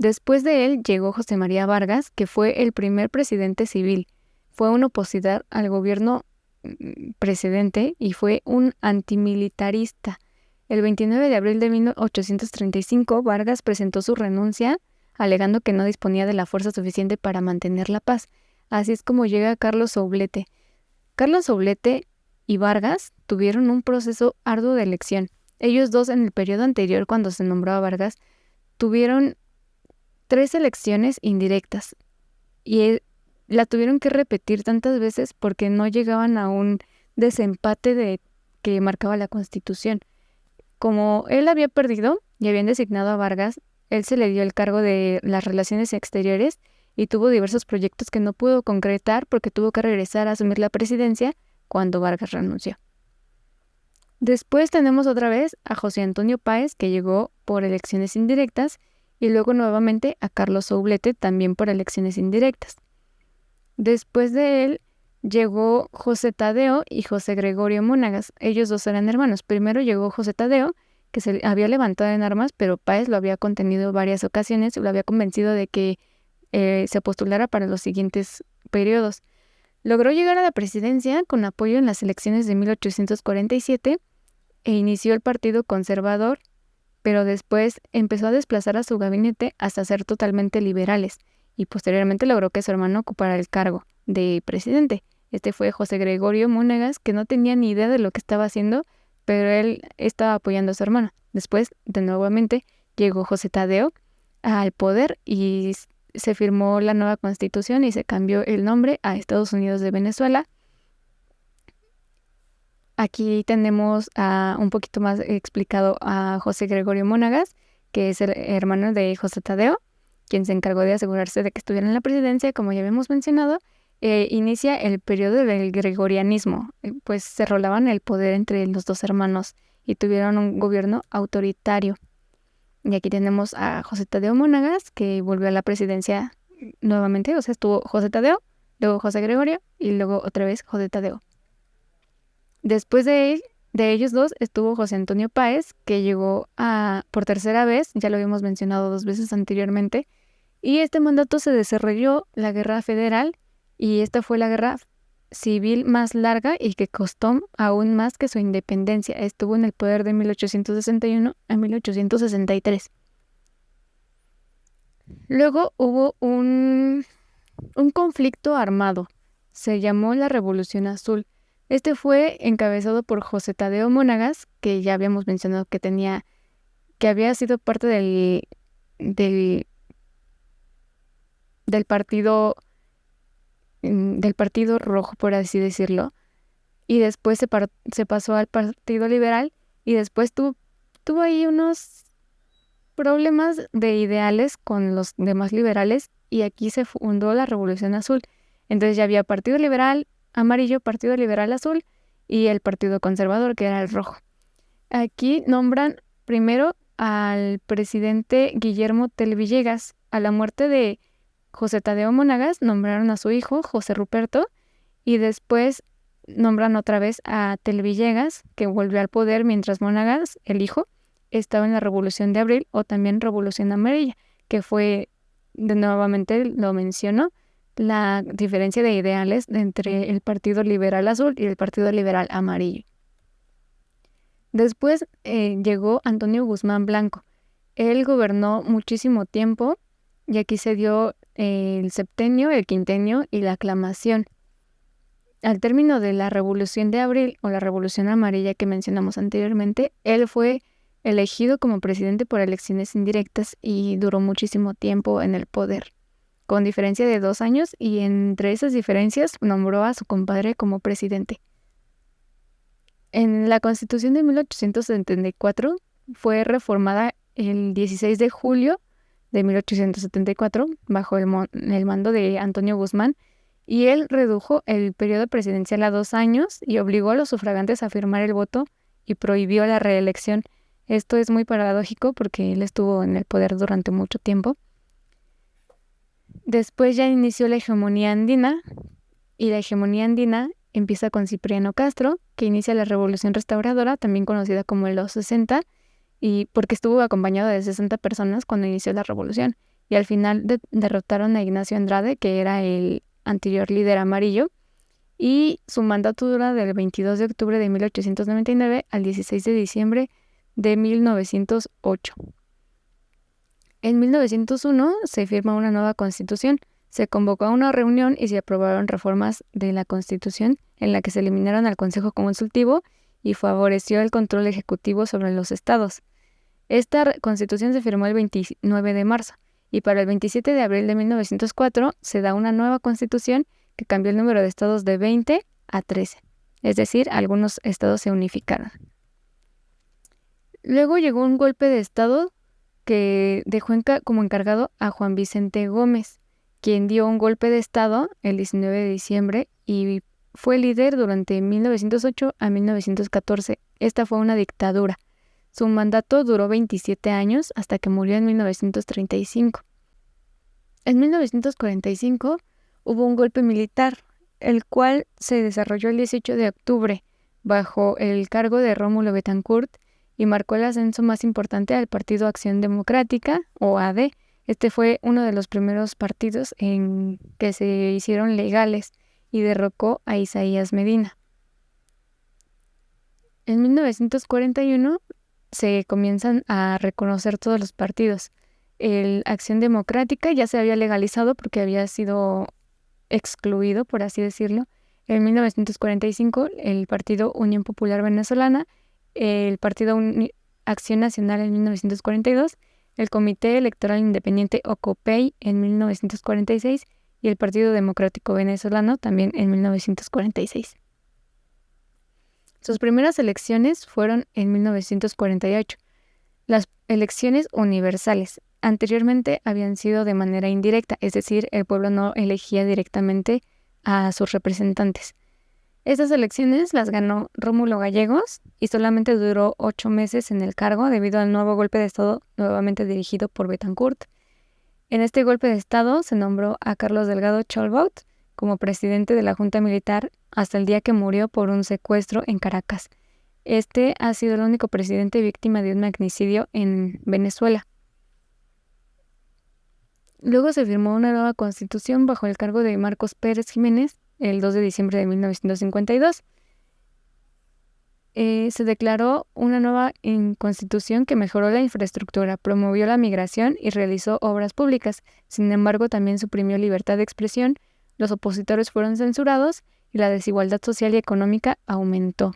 Después de él llegó José María Vargas, que fue el primer presidente civil. Fue un opositor al gobierno precedente y fue un antimilitarista. El 29 de abril de 1835, Vargas presentó su renuncia, alegando que no disponía de la fuerza suficiente para mantener la paz. Así es como llega Carlos Soublette. Carlos Soublette y Vargas tuvieron un proceso arduo de elección. Ellos dos, en el periodo anterior, cuando se nombró a Vargas, tuvieron 3 elecciones indirectas y la tuvieron que repetir tantas veces porque no llegaban a un desempate que marcaba la Constitución. Como él había perdido y habían designado a Vargas, él se le dio el cargo de las relaciones exteriores y tuvo diversos proyectos que no pudo concretar porque tuvo que regresar a asumir la presidencia cuando Vargas renunció. Después tenemos otra vez a José Antonio Páez, que llegó por elecciones indirectas, y luego nuevamente a Carlos Soublette, también por elecciones indirectas. Después de él llegó José Tadeo y José Gregorio Monagas. Ellos dos eran hermanos. Primero llegó José Tadeo, que se había levantado en armas, pero Páez lo había contenido varias ocasiones y lo había convencido de que se postulara para los siguientes periodos. Logró llegar a la presidencia con apoyo en las elecciones de 1847 e inició el Partido Conservador, pero después empezó a desplazar a su gabinete hasta ser totalmente liberales y posteriormente logró que su hermano ocupara el cargo de presidente. Este fue José Gregorio Monagas, que no tenía ni idea de lo que estaba haciendo, pero él estaba apoyando a su hermano. Después, nuevamente, llegó José Tadeo al poder y se firmó la nueva Constitución y se cambió el nombre a Estados Unidos de Venezuela. Aquí tenemos un poquito más explicado a José Gregorio Monagas, que es el hermano de José Tadeo, quien se encargó de asegurarse de que estuviera en la presidencia, como ya habíamos mencionado. Inicia el periodo del gregorianismo, pues se rolaban el poder entre los dos hermanos y tuvieron un gobierno autoritario. Y aquí tenemos a José Tadeo Monagas, que volvió a la presidencia nuevamente, o sea, estuvo José Tadeo, luego José Gregorio y luego otra vez José Tadeo. Después de ellos dos estuvo José Antonio Páez, que llegó por tercera vez, ya lo habíamos mencionado 2 veces anteriormente, y este mandato se desarrolló la Guerra Federal, y esta fue la guerra civil más larga y que costó aún más que su independencia. Estuvo en el poder de 1861 a 1863. Luego hubo un conflicto armado, se llamó la Revolución Azul. Este fue encabezado por José Tadeo Monagas, que ya habíamos mencionado que había sido parte del partido rojo, por así decirlo, y después se pasó al Partido Liberal y después tuvo ahí unos problemas de ideales con los demás liberales y aquí se fundó la Revolución Azul. Entonces ya había Partido Liberal Amarillo, Partido Liberal Azul y el Partido Conservador, que era el rojo. Aquí nombran primero al presidente Guillermo Tell Villegas. A la muerte de José Tadeo Monagas nombraron a su hijo José Ruperto y después nombran otra vez a Tell Villegas, que volvió al poder mientras Monagas, el hijo, estaba en la Revolución de Abril o también Revolución Amarilla, que fue, nuevamente lo menciono, la diferencia de ideales entre el Partido Liberal Azul y el Partido Liberal Amarillo. Después llegó Antonio Guzmán Blanco. Él gobernó muchísimo tiempo y aquí se dio el septenio, el quintenio y la aclamación. Al término de la Revolución de Abril o la Revolución Amarilla que mencionamos anteriormente, él fue elegido como presidente por elecciones indirectas y duró muchísimo tiempo en el poder, con diferencia de 2 años, y entre esas diferencias nombró a su compadre como presidente. En la Constitución de 1874 fue reformada el 16 de julio de 1874 bajo el mando de Antonio Guzmán, y él redujo el periodo presidencial a 2 años y obligó a los sufragantes a firmar el voto y prohibió la reelección. Esto es muy paradójico porque él estuvo en el poder durante mucho tiempo. Después ya inició la hegemonía andina, y la hegemonía andina empieza con Cipriano Castro, que inicia la Revolución Restauradora, también conocida como los 60, y porque estuvo acompañado de 60 personas cuando inició la revolución. y al final derrotaron a Ignacio Andrade, que era el anterior líder amarillo, y su mandato dura del 22 de octubre de 1899 al 16 de diciembre de 1908. En 1901 se firma una nueva constitución, se convocó a una reunión y se aprobaron reformas de la Constitución en la que se eliminaron al Consejo Consultivo y favoreció el control ejecutivo sobre los estados. Esta Constitución se firmó el 29 de marzo y para el 27 de abril de 1904 se da una nueva Constitución que cambió el número de estados de 20 a 13, es decir, algunos estados se unificaron. Luego llegó un golpe de estado que dejó como encargado a Juan Vicente Gómez, quien dio un golpe de estado el 19 de diciembre y fue líder durante 1908 a 1914. Esta fue una dictadura. Su mandato duró 27 años hasta que murió en 1935. En 1945 hubo un golpe militar, el cual se desarrolló el 18 de octubre bajo el cargo de Rómulo Betancourt y marcó el ascenso más importante al Partido Acción Democrática, o AD. Este fue uno de los primeros partidos en que se hicieron legales y derrocó a Isaías Medina. En 1941 se comienzan a reconocer todos los partidos. El Acción Democrática ya se había legalizado porque había sido excluido, por así decirlo. En 1945 el Partido Unión Popular Venezolana, el Partido Acción Nacional en 1942, el Comité Electoral Independiente o COPEI en 1946 y el Partido Democrático Venezolano también en 1946. Sus primeras elecciones fueron en 1948, las elecciones universales. Anteriormente habían sido de manera indirecta, es decir, el pueblo no elegía directamente a sus representantes. Estas elecciones las ganó Rómulo Gallegos y solamente duró 8 meses en el cargo debido al nuevo golpe de estado nuevamente dirigido por Betancourt. En este golpe de estado se nombró a Carlos Delgado Cholbaut como presidente de la Junta Militar hasta el día que murió por un secuestro en Caracas. Este ha sido el único presidente víctima de un magnicidio en Venezuela. Luego se firmó una nueva constitución bajo el cargo de Marcos Pérez Jiménez el 2 de diciembre de 1952. Se declaró una nueva constitución que mejoró la infraestructura, promovió la migración y realizó obras públicas. Sin embargo, también suprimió libertad de expresión, los opositores fueron censurados y la desigualdad social y económica aumentó.